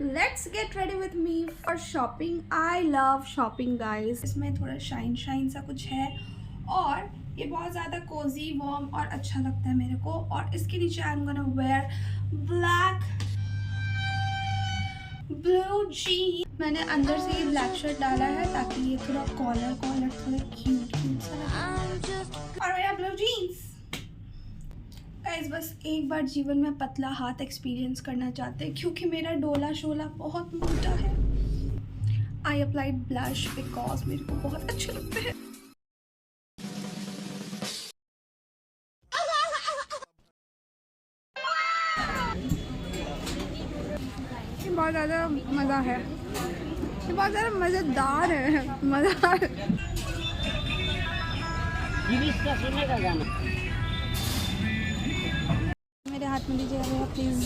Let's get ready with me for shopping. I love shopping guys. इसमें थोड़ा shine shine सा कुछ है और ये बहुत ज़्यादा कोजी वार्म और अच्छा लगता है मेरे को। और इसके नीचे I am gonna wear black blue jean. मैंने अंदर से ये ब्लैक शर्ट डाला है ताकि ये थोड़ा कॉलर कॉलर थोड़ा क्यूट क्यूट सा लगे। और मेरा ब्लू जीन्स गाइस, बस एक बार जीवन में पतला हाथ एक्सपीरियंस करना चाहते हैं क्योंकि मेरा डोला शोला बहुत मोटा है। आई अप्लाइड ब्लश बिकॉज मेरे को बहुत अच्छे लगते हैं। ये बहुत ज़्यादा मज़ा है, ये बहुत ज़्यादा मज़ेदार है, मज़ेदार। का सुनने का गाना मेरे हाथ में दीजिए प्लीज़।